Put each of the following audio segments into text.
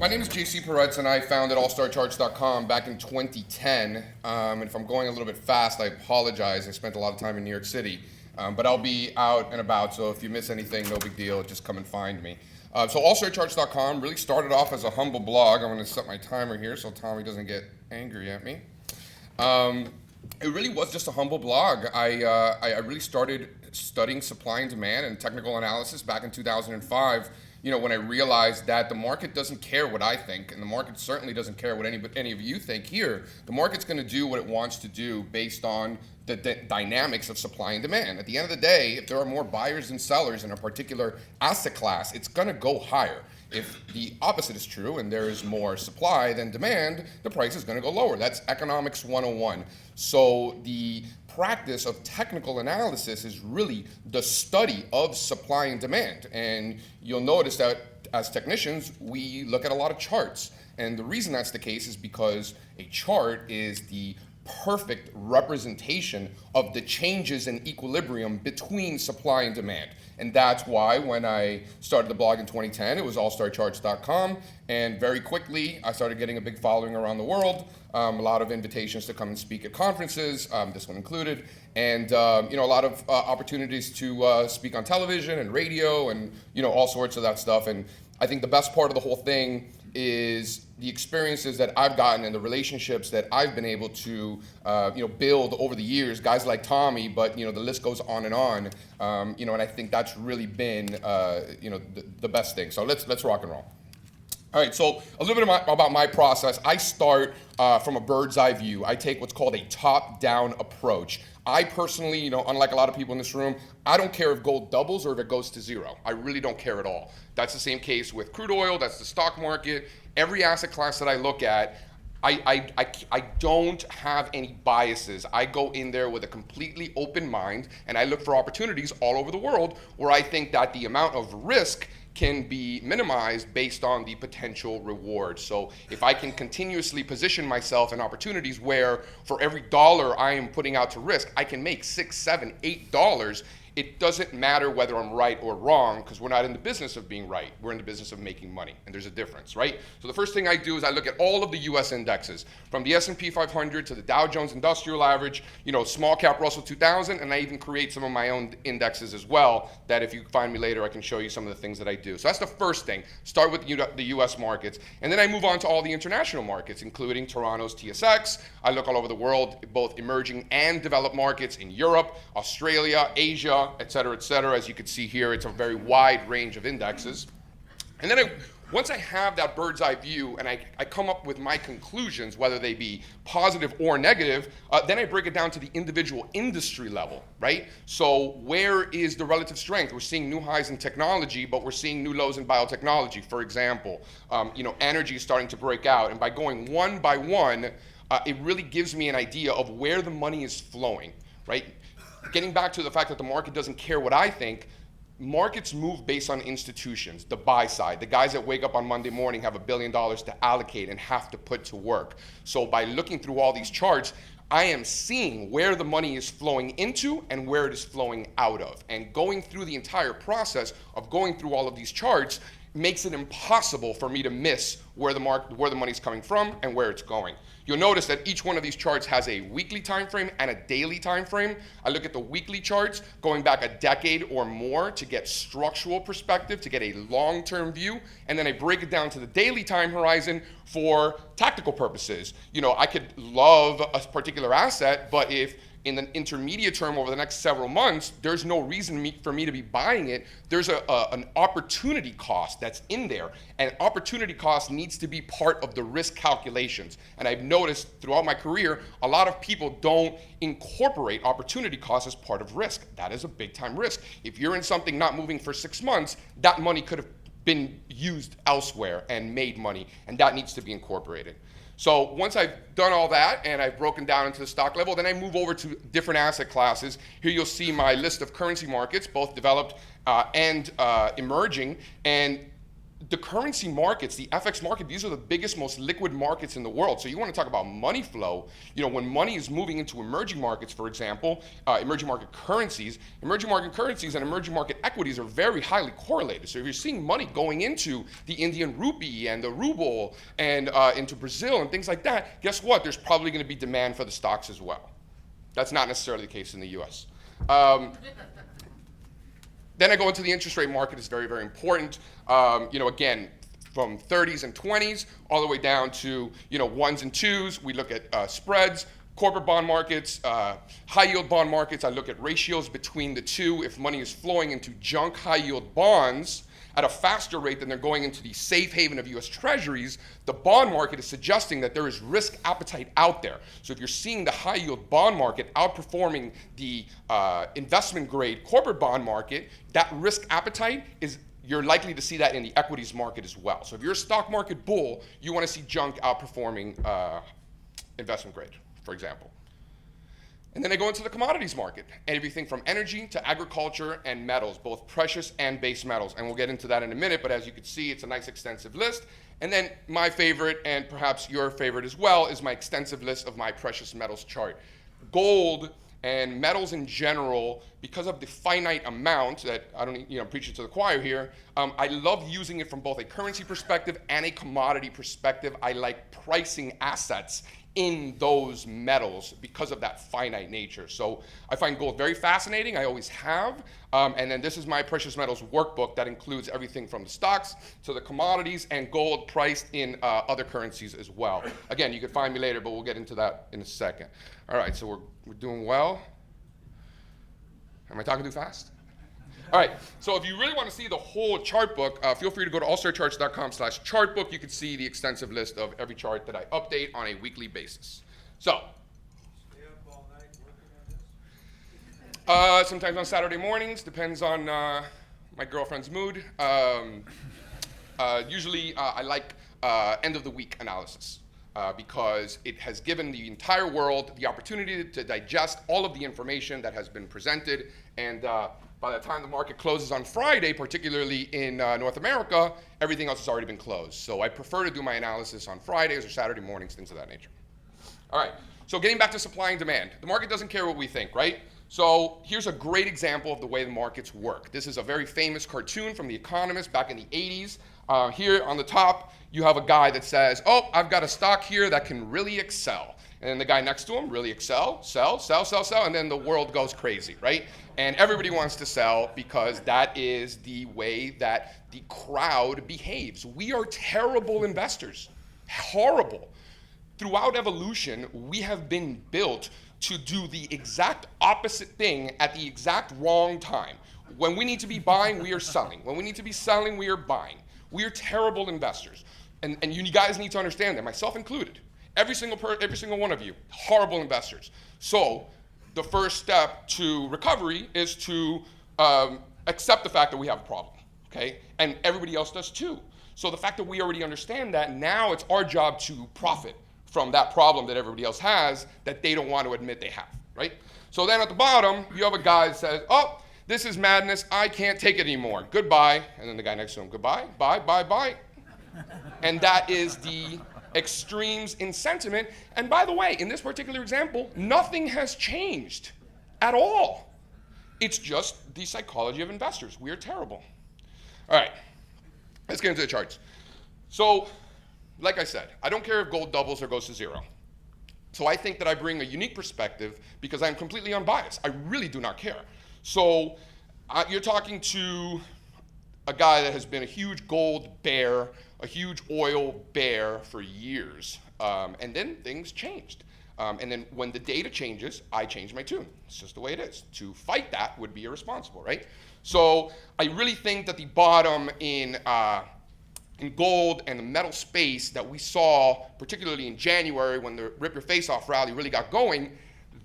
My name is Parets, and I founded AllStarCharts.com back in 2010. And if I'm going a little bit fast, I apologize. I spent a lot of time in New York City. But I'll be out and about, so if you miss anything, no big deal. Just come and find me. So AllStarCharts.com really started off as a humble blog. I'm going to set my timer here so Tommy doesn't get angry at me. It really was just a humble blog. I really started studying supply and demand and technical analysis back in 2005. When I realized that the market doesn't care what I think, and the market certainly doesn't care what any of you think here. The market's going to do what it wants to do based on the dynamics of supply and demand. At the end of the day, if there are more buyers than sellers in a particular asset class, it's going to go higher. If the opposite is true and there is more supply than demand, the price is going to go lower. That's economics 101. So the practice of technical analysis is really the study of supply and demand. And you'll notice that as technicians, we look at a lot of charts. And the reason that's the case is because a chart is the perfect representation of the changes in equilibrium between supply and demand. And that's why when I started the blog in 2010, it was allstarcharts.com. And very quickly, I started getting a big following around the world, a lot of invitations to come and speak at conferences, this one included, and a lot of opportunities to speak on television and radio and all sorts of that stuff. And I think the best part of the whole thing is the experiences that I've gotten and the relationships that I've been able to build over the years, guys like Tommy, but the list goes on and on, and I think that's really been the best thing. So let's rock and roll. All right, so a little bit about my process. I start from a bird's eye view. I take what's called a top-down approach. I personally, unlike a lot of people in this room, I don't care if gold doubles or if it goes to zero. I really don't care at all. That's the same case with crude oil, that's the stock market. Every asset class that I look at, I don't have any biases. I go in there with a completely open mind, and I look for opportunities all over the world where I think that the amount of risk can be minimized based on the potential reward. So if I can continuously position myself in opportunities where for every dollar I am putting out to risk, I can make $6, $7, $8, it doesn't matter whether I'm right or wrong, because we're not in the business of being right. We're in the business of making money, and there's a difference, right? So the first thing I do is I look at all of the US indexes, from the S&P 500 to the Dow Jones Industrial Average, small cap Russell 2000, and I even create some of my own indexes as well, that if you find me later, I can show you some of the things that I do. So that's the first thing. Start with the US markets, and then I move on to all the international markets, including Toronto's TSX. I look all over the world, both emerging and developed markets in Europe, Australia, Asia, et cetera, et cetera. As you can see here, it's a very wide range of indexes. And then once I have that bird's eye view and I come up with my conclusions, whether they be positive or negative, then I break it down to the individual industry level, right? So where is the relative strength? We're seeing new highs in technology, but we're seeing new lows in biotechnology, for example. Energy is starting to break out. And by going one by one, it really gives me an idea of where the money is flowing, right? Getting back to the fact that the market doesn't care what I think, markets move based on institutions, the buy side. The guys that wake up on Monday morning have $1 billion to allocate and have to put to work. So by looking through all these charts, I am seeing where the money is flowing into and where it is flowing out of. And going through the entire process of going through all of these charts makes it impossible for me to miss where the money's coming from and where it's going. You'll notice that each one of these charts has a weekly time frame and a daily time frame. I look at the weekly charts going back a decade or more to get structural perspective, to get a long-term view, and then I break it down to the daily time horizon for tactical purposes. I could love a particular asset, but if in the intermediate term over the next several months, there's no reason for me to be buying it. There's an opportunity cost that's in there. And opportunity cost needs to be part of the risk calculations. And I've noticed throughout my career, a lot of people don't incorporate opportunity cost as part of risk. That is a big time risk. If you're in something not moving for 6 months, that money could have been used elsewhere and made money, and that needs to be incorporated. So once I've done all that and I've broken down into the stock level, then I move over to different asset classes. Here you'll see my list of currency markets, both developed and emerging. And the currency markets, the FX market, these are the biggest, most liquid markets in the world. So you want to talk about money flow. When money is moving into emerging markets, for example, emerging market currencies and emerging market equities are very highly correlated. So if you're seeing money going into the Indian rupee and the ruble and into Brazil and things like that, guess what? There's probably going to be demand for the stocks as well. That's not necessarily the case in the US. Then I go into the interest rate market. It's very, very important. Again, from 30s and 20s all the way down to ones and twos. We look at spreads, corporate bond markets, high yield bond markets. I look at ratios between the two. If money is flowing into junk high yield bonds at a faster rate than they're going into the safe haven of US Treasuries, the bond market is suggesting that there is risk appetite out there. So if you're seeing the high yield bond market outperforming the investment grade corporate bond market, that risk appetite you're likely to see that in the equities market as well. So if you're a stock market bull, you want to see junk outperforming investment grade, for example. And then I go into the commodities market, everything from energy to agriculture and metals, both precious and base metals. And we'll get into that in a minute, but as you can see, it's a nice extensive list. And then my favorite, and perhaps your favorite as well, is my extensive list of my precious metals chart. Gold and metals in general, because of the finite amount that I don't preach it to the choir here, I love using it from both a currency perspective and a commodity perspective. I like pricing assets in those metals because of that finite nature. So I find gold very fascinating. I always have. And then this is my precious metals workbook that includes everything from the stocks to the commodities and gold priced in other currencies as well. Again, you can find me later, but we'll get into that in a second. All right, so we're doing well. Am I talking too fast? All right, so if you really want to see the whole chart book, feel free to go to allstarcharts.com/chartbook. You can see the extensive list of every chart that I update on a weekly basis. So, Stay up all night working on this? sometimes on Saturday mornings, depends on my girlfriend's mood. Usually I like end of the week analysis because it has given the entire world the opportunity to digest all of the information that has been presented, and by the time the market closes on Friday, particularly in North America, everything else has already been closed. So I prefer to do my analysis on Fridays or Saturday mornings, things of that nature. All right, so getting back to supply and demand. The market doesn't care what we think, right? So here's a great example of the way the markets work. This is a very famous cartoon from The Economist back in the 80s. Here on the top, you have a guy that says, oh, I've got a stock here that can really excel. And then the guy next to him, really excel, sell, and then the world goes crazy, right? And everybody wants to sell because that is the way that the crowd behaves. We are terrible investors, horrible. Throughout evolution, we have been built to do the exact opposite thing at the exact wrong time. When we need to be buying, we are selling. When we need to be selling, we are buying. We are terrible investors. And you guys need to understand that, myself included. Every single one of you, horrible investors. So the first step to recovery is to accept the fact that we have a problem, okay? And everybody else does too. So the fact that we already understand that, now it's our job to profit from that problem that everybody else has that they don't want to admit they have, right? So then at the bottom, you have a guy that says, oh, this is madness, I can't take it anymore, goodbye. And then the guy next to him, goodbye, bye. And that is the extremes in sentiment. And by the way, in this particular example, nothing has changed at all. It's just the psychology of investors. We are terrible. All right, let's get into the charts. So, like I said, I don't care if gold doubles or goes to zero. So I think that I bring a unique perspective because I'm completely unbiased. I really do not care. So you're talking to a guy that has been a huge gold bear, a huge oil bear for years. And then things changed. And then when the data changes, I change my tune. It's just the way it is. To fight that would be irresponsible, right? So I really think that the bottom in gold and the metal space that we saw, particularly in January when the Rip Your Face Off rally really got going,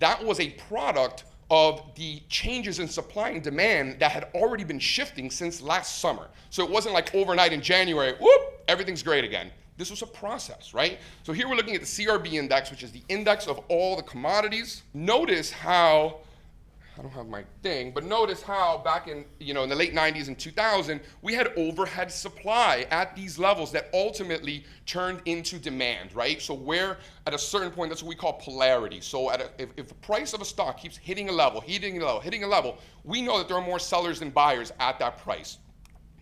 that was a product of the changes in supply and demand that had already been shifting since last summer. So it wasn't like overnight in January, whoop, everything's great again. This was a process, right? So here we're looking at the CRB index, which is the index of all the commodities. Notice how, I don't have my thing, but notice how back in, in the late 90s and 2000, we had overhead supply at these levels that ultimately turned into demand, right? So where at a certain point, that's what we call polarity. So if the price of a stock keeps hitting a level, hitting a level, we know that there are more sellers than buyers at that price.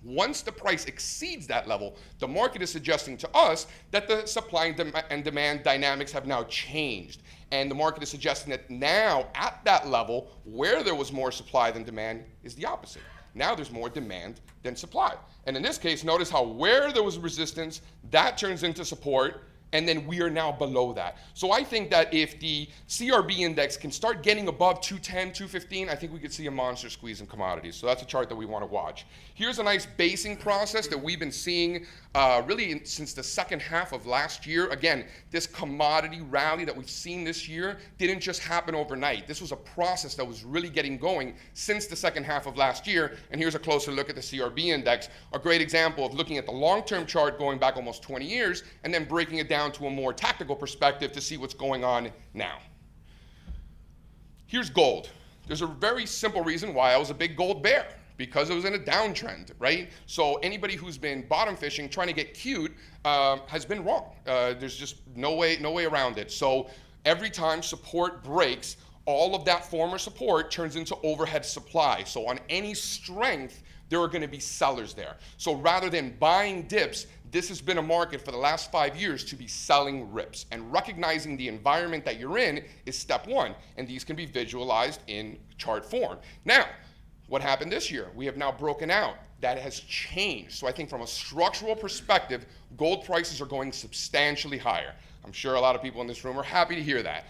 Once the price exceeds that level, the market is suggesting to us that the supply and demand dynamics have now changed. And the market is suggesting that now, at that level, where there was more supply than demand, is the opposite. Now there's more demand than supply. And in this case, notice how where there was resistance, that turns into support, and then we are now below that. So I think that if the CRB index can start getting above 210, 215, I think we could see a monster squeeze in commodities. So that's a chart that we want to watch. Here's a nice basing process that we've been seeing really since the second half of last year. Again, this commodity rally that we've seen this year didn't just happen overnight. This was a process that was really getting going since the second half of last year. And here's a closer look at the CRB index, a great example of looking at the long-term chart going back almost 20 years and then breaking it down to a more tactical perspective to see what's going on now. Here's gold. There's a very simple reason why I was a big gold bear, because it was in a downtrend, right? So anybody who's been bottom fishing, trying to get cute, has been wrong. There's just no way around it. So every time support breaks, all of that former support turns into overhead supply. So on any strength, there are going to be sellers there. So rather than buying dips, this has been a market for the last 5 years to be selling rips. And recognizing the environment that you're in is step one. And these can be visualized in chart form. Now, what happened this year? We have now broken out. That has changed. So I think from a structural perspective, gold prices are going substantially higher. I'm sure a lot of people in this room are happy to hear that.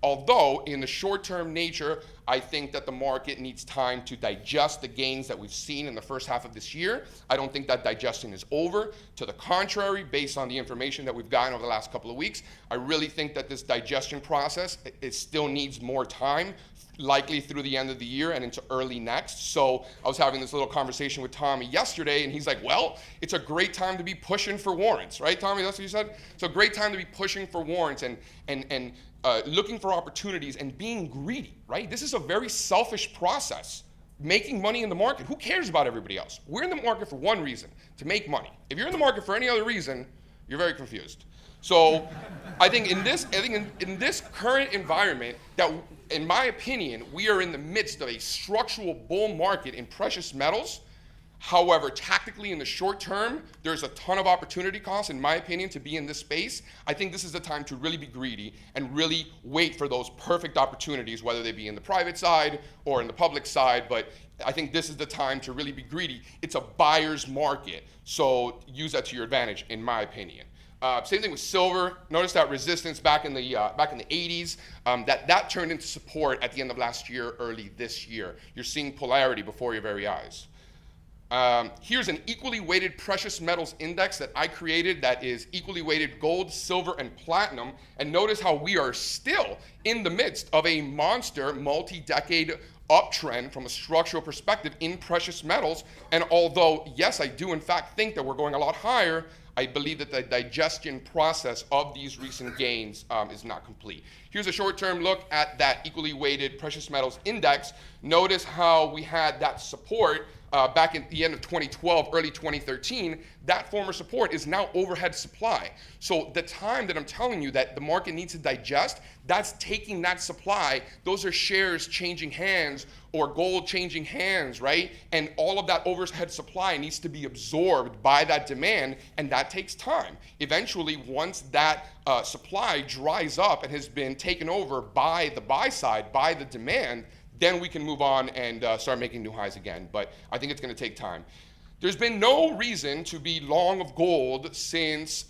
Although in the short-term nature, I think that the market needs time to digest the gains that we've seen in the first half of this year. I don't think that digestion is over. To the contrary, based on the information that we've gotten over the last couple of weeks, I really think that this digestion process, it still needs more time, likely through the end of the year and into early next. So I was having this little conversation with Tommy yesterday, and he's like, well, it's a great time to be pushing for warrants, right, Tommy? That's what you said? It's a great time to be pushing for warrants and looking for opportunities and being greedy, right? This is a very selfish process. Making money in the market, who cares about everybody else? We're in the market for one reason, to make money. If you're in the market for any other reason, you're very confused. So I think in this current environment, that in my opinion, we are in the midst of a structural bull market in precious metals. However, tactically in the short term, there's a ton of opportunity cost, in my opinion, to be in this space. I think this is the time to really be greedy and really wait for those perfect opportunities, whether they be in the private side or in the public side. But I think this is the time to really be greedy. It's a buyer's market, so use that to your advantage, in my opinion. Same thing with silver. Notice that resistance back in the 80s, that turned into support at the end of last year, early this year. You're seeing polarity before your very eyes. Here's an equally weighted precious metals index that I created that is equally weighted gold, silver, and platinum. And notice how we are still in the midst of a monster multi-decade uptrend from a structural perspective in precious metals. And although, yes, I do in fact think that we're going a lot higher, I believe that the digestion process of these recent gains is not complete. Here's a short-term look at that equally weighted precious metals index. Notice how we had that support back in the end of 2012, early 2013. That former support is now overhead supply. So the time that I'm telling you that the market needs to digest, that's taking that supply. Those are shares changing hands or gold changing hands, right? And all of that overhead supply needs to be absorbed by that demand, and that takes time. Eventually, once that supply dries up and has been taken over by the buy side, by the demand, then we can move on and start making new highs again. But I think it's going to take time. There's been no reason to be long of gold since,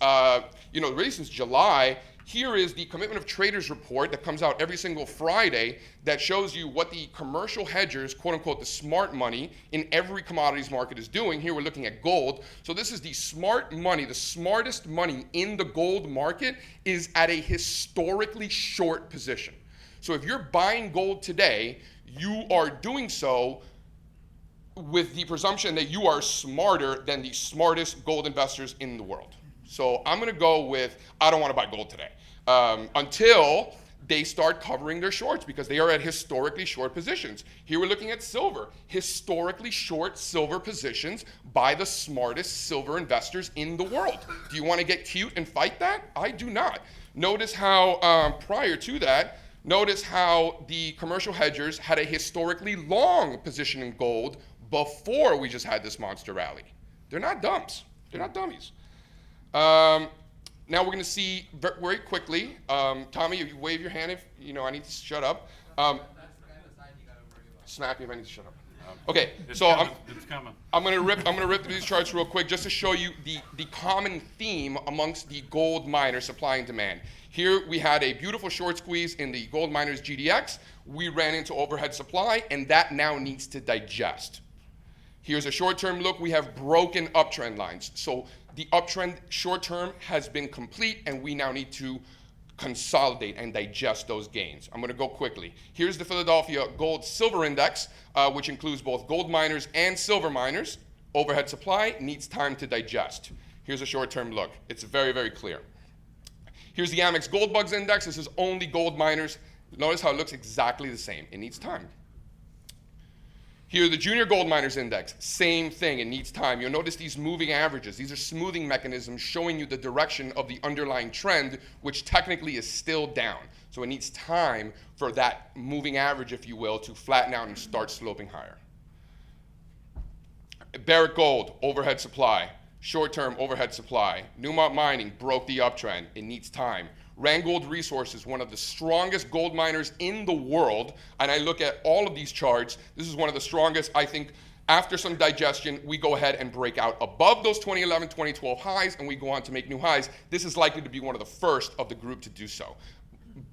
really since July. Here is the Commitment of Traders report that comes out every single Friday that shows you what the commercial hedgers, quote unquote, the smart money in every commodities market is doing. Here we're looking at gold. So this is the smart money, the smartest money in the gold market is at a historically short position. So if you're buying gold today, you are doing so with the presumption that you are smarter than the smartest gold investors in the world. So I'm going to go with, I don't want to buy gold today until they start covering their shorts because they are at historically short positions. Here we're looking at silver, historically short silver positions by the smartest silver investors in the world. Do you want to get cute and fight that? I do not. Notice how prior to that, notice how the commercial hedgers had a historically long position in gold before we just had this monster rally. They're not dumps. They're not dummies. Now we're going to see very quickly. Tommy, you wave your hand if I need to shut up. Smack me if I need to shut up. Okay, so I'm going to rip through these charts real quick just to show you the common theme amongst the gold miners, supply and demand. Here we had a beautiful short squeeze in the gold miners GDX. We ran into overhead supply, and that now needs to digest. Here's a short-term look. We have broken uptrend lines. So the uptrend short-term has been complete, and we now need to consolidate and digest those gains. I'm going to go quickly. Here's the Philadelphia Gold Silver Index, which includes both gold miners and silver miners. Overhead supply needs time to digest. Here's a short-term look. It's very, very clear. Here's the Amex Gold Bugs Index. This is only gold miners. Notice how it looks exactly the same. It needs time. Here, the Junior Gold Miners Index, same thing, it needs time. You'll notice these moving averages. These are smoothing mechanisms showing you the direction of the underlying trend, which technically is still down. So it needs time for that moving average, if you will, to flatten out and start sloping higher. Barrick Gold, overhead supply. Short-term overhead supply. Newmont Mining broke the uptrend. It needs time. Randgold Resources, one of the strongest gold miners in the world, and I look at all of these charts, this is one of the strongest. I think after some digestion, we go ahead and break out above those 2011, 2012 highs, and we go on to make new highs. This is likely to be one of the first of the group to do so.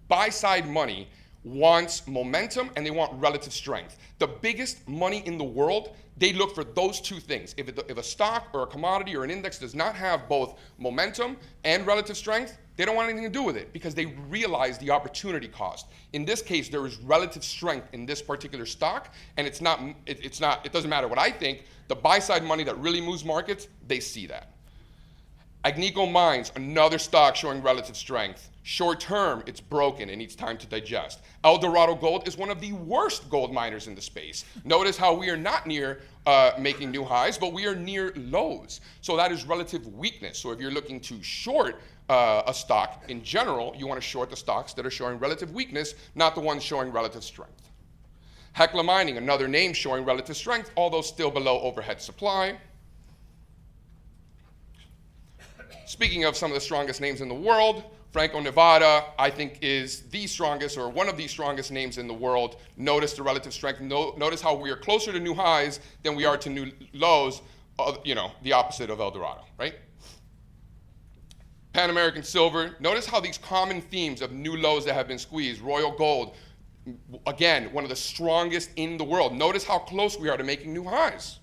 Buy-side money wants momentum and they want relative strength. The biggest money in the world, they look for those two things. If a stock or a commodity or an index does not have both momentum and relative strength, they don't want anything to do with it because they realize the opportunity cost. In this case, there is relative strength in this particular stock, and it doesn't matter what I think. The buy-side money that really moves markets, they see that. Agnico Mines, another stock showing relative strength. Short term, it's broken. It needs time to digest. Eldorado Gold is one of the worst gold miners in the space. Notice how we are not near making new highs, but we are near lows. So that is relative weakness. So if you're looking to short a stock, in general, you want to short the stocks that are showing relative weakness, not the ones showing relative strength. Hecla Mining, another name showing relative strength, although still below overhead supply. Speaking of some of the strongest names in the world, Franco-Nevada, I think, is the strongest or one of the strongest names in the world. Notice the relative strength. Notice how we are closer to new highs than we are to new lows, the opposite of Eldorado, right? Pan American Silver, notice how these common themes of new lows that have been squeezed. Royal Gold, again, one of the strongest in the world. Notice how close we are to making new highs.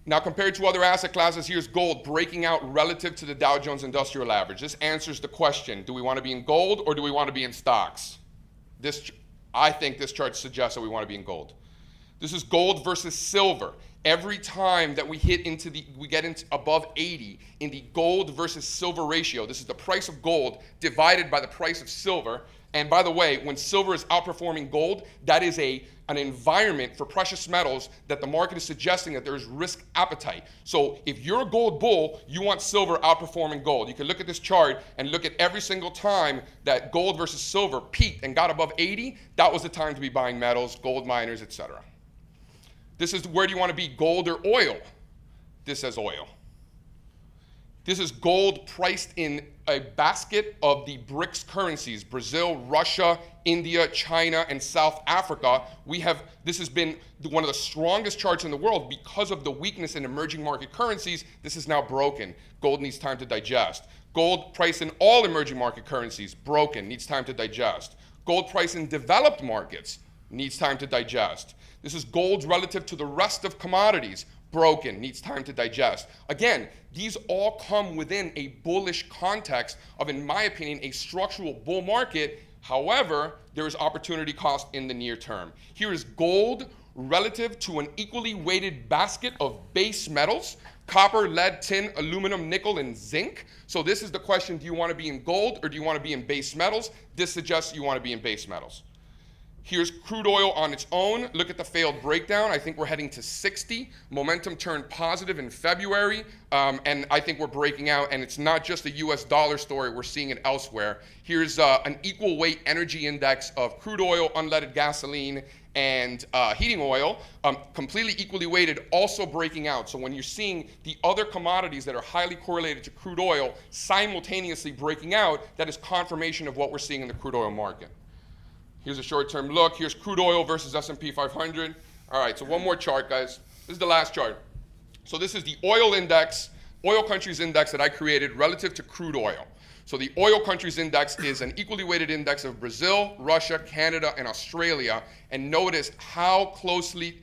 Now, compared to other asset classes, here's gold breaking out relative to the Dow Jones Industrial Average. This answers the question, do we want to be in gold or do we want to be in stocks? I think this chart suggests that we want to be in gold. This is gold versus silver. Every time that we get into above 80 in the gold versus silver ratio, this is the price of gold divided by the price of silver. And by the way, when silver is outperforming gold, that is an environment for precious metals that the market is suggesting that there is risk appetite. So if you're a gold bull, you want silver outperforming gold. You can look at this chart and look at every single time that gold versus silver peaked and got above 80, that was the time to be buying metals, gold miners, etc. This is where do you want to be, gold or oil? This says oil. This is gold priced in a basket of the BRICS currencies, Brazil, Russia, India, China, and South Africa. This has been one of the strongest charts in the world because of the weakness in emerging market currencies. This is now broken. Gold needs time to digest. Gold price in all emerging market currencies, broken, needs time to digest. Gold price in developed markets needs time to digest. This is gold relative to the rest of commodities, broken, needs time to digest. Again, these all come within a bullish context of, in my opinion, a structural bull market. However, there is opportunity cost in the near term. Here is gold relative to an equally weighted basket of base metals. Copper, lead, tin, aluminum, nickel, and zinc. So this is the question, do you want to be in gold or do you want to be in base metals? This suggests you want to be in base metals. Here's crude oil on its own. Look at the failed breakdown. I think we're heading to 60. Momentum turned positive in February, and I think we're breaking out, and it's not just a US dollar story. We're seeing it elsewhere. Here's an equal weight energy index of crude oil, unleaded gasoline, and heating oil, completely equally weighted, also breaking out. So when you're seeing the other commodities that are highly correlated to crude oil simultaneously breaking out, that is confirmation of what we're seeing in the crude oil market. Here's a short-term look. Here's crude oil versus S&P 500. All right, so one more chart, guys. This is the last chart. So this is the oil index, oil countries index that I created relative to crude oil. So the oil countries index is an equally weighted index of Brazil, Russia, Canada, and Australia. And notice how close to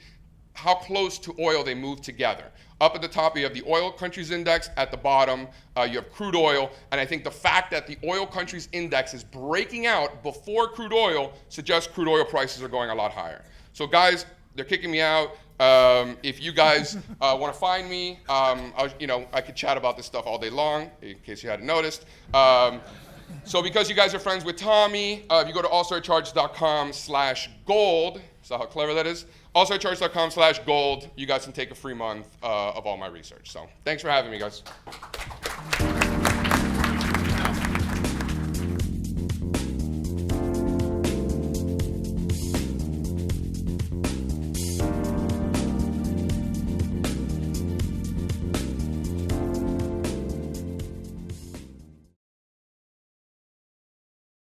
oil they move together. Up at the top, you have the oil countries index. At the bottom, you have crude oil. And I think the fact that the oil countries index is breaking out before crude oil suggests crude oil prices are going a lot higher. So guys, they're kicking me out. If you guys want to find me, I could chat about this stuff all day long, in case you hadn't noticed. So because you guys are friends with Tommy, if you go to allstarcharts.com/gold, so how clever that is, allstarcharts.com/gold, you guys can take a free month of all my research. So thanks for having me, guys.